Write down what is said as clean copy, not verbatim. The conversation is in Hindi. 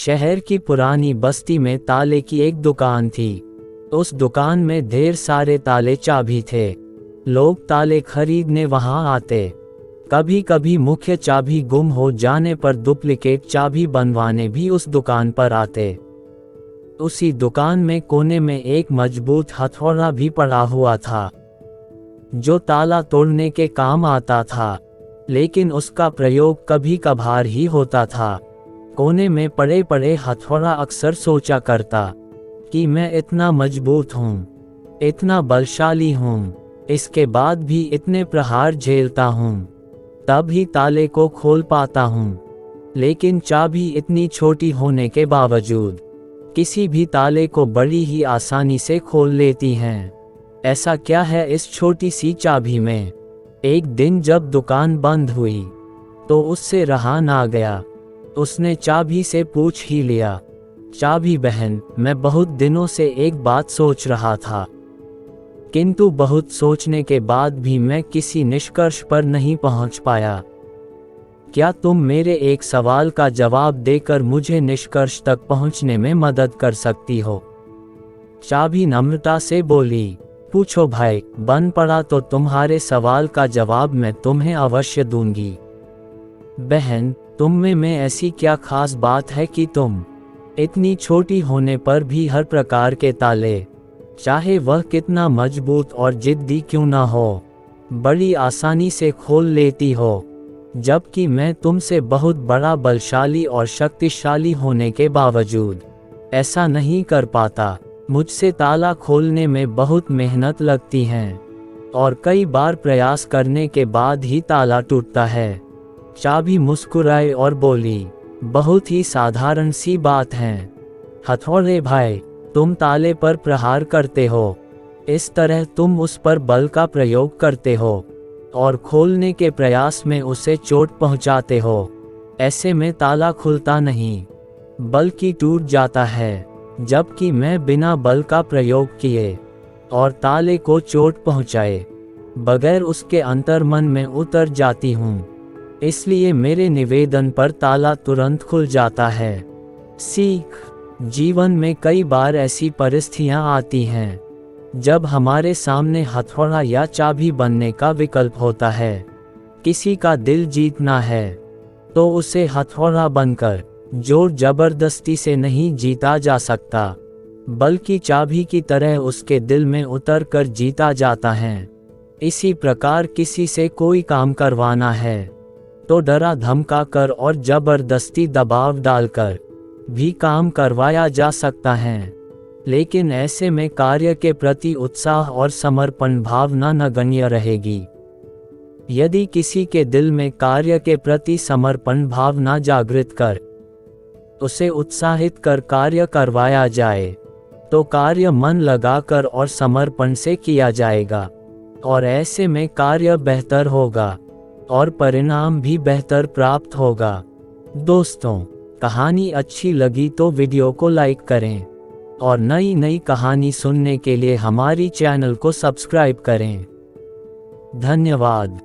शहर की पुरानी बस्ती में ताले की एक दुकान थी। उस दुकान में ढेर सारे ताले चाबी थे। लोग ताले खरीदने वहां आते। कभी कभी मुख्य चाबी गुम हो जाने पर डुप्लीकेट चाबी बनवाने भी उस दुकान पर आते। उसी दुकान में कोने में एक मजबूत हथौड़ा भी पड़ा हुआ था, जो ताला तोड़ने के काम आता था, लेकिन उसका प्रयोग कभी कभार ही होता था। कोने में पड़े पड़े हथौड़ा अक्सर सोचा करता कि मैं इतना मजबूत हूँ, इतना बलशाली हूँ, इसके बाद भी इतने प्रहार झेलता हूँ, तब ही ताले को खोल पाता हूँ। लेकिन चाबी इतनी छोटी होने के बावजूद किसी भी ताले को बड़ी ही आसानी से खोल लेती हैं। ऐसा क्या है इस छोटी सी चाबी में? एक दिन जब दुकान बंद हुई तो उससे रहा ना गया। उसने चाबी से पूछ ही लिया, चाबी बहन, मैं बहुत दिनों से एक बात सोच रहा था, किंतु बहुत सोचने के बाद भी मैं किसी निष्कर्ष पर नहीं पहुंच पाया। क्या तुम मेरे एक सवाल का जवाब देकर मुझे निष्कर्ष तक पहुंचने में मदद कर सकती हो? चाबी नम्रता से बोली, पूछो भाई, बन पड़ा तो तुम्हारे सवाल का जवाब मैं तुम्हें अवश्य दूंगी। बहन, तुम में ऐसी क्या खास बात है कि तुम इतनी छोटी होने पर भी हर प्रकार के ताले, चाहे वह कितना मजबूत और जिद्दी क्यों ना हो, बड़ी आसानी से खोल लेती हो, जबकि मैं तुमसे बहुत बड़ा, बलशाली और शक्तिशाली होने के बावजूद ऐसा नहीं कर पाता। मुझसे ताला खोलने में बहुत मेहनत लगती है और कई बार प्रयास करने के बाद ही ताला टूटता है। चाबी मुस्कुराई और बोली, बहुत ही साधारण सी बात है। हथौड़े भाई, तुम ताले पर प्रहार करते हो, इस तरह तुम उस पर बल का प्रयोग करते हो और खोलने के प्रयास में उसे चोट पहुंचाते हो। ऐसे में ताला खुलता नहीं, बल्कि टूट जाता है, जबकि मैं बिना बल का प्रयोग किए और ताले को चोट पहुंचाए बगैर उसके अंतर्मन में उतर जाती हूँ। इसलिए मेरे निवेदन पर ताला तुरंत खुल जाता है। सीख, जीवन में कई बार ऐसी परिस्थितियां आती हैं जब हमारे सामने हथौड़ा या चाबी बनने का विकल्प होता है। किसी का दिल जीतना है तो उसे हथौड़ा बनकर जोर जबरदस्ती से नहीं जीता जा सकता, बल्कि चाबी की तरह उसके दिल में उतर कर जीता जाता है। इसी प्रकार किसी से कोई काम करवाना है तो डरा धमका कर और जबरदस्ती दबाव डालकर भी काम करवाया जा सकता है, लेकिन ऐसे में कार्य के प्रति उत्साह और समर्पण भावना नगण्य रहेगी। यदि किसी के दिल में कार्य के प्रति समर्पण भावना जागृत कर उसे उत्साहित कर कार्य करवाया जाए तो कार्य मन लगाकर और समर्पण से किया जाएगा और ऐसे में कार्य बेहतर होगा और परिणाम भी बेहतर प्राप्त होगा। दोस्तों, कहानी अच्छी लगी तो वीडियो को लाइक करें और नई नई कहानी सुनने के लिए हमारी चैनल को सब्सक्राइब करें। धन्यवाद।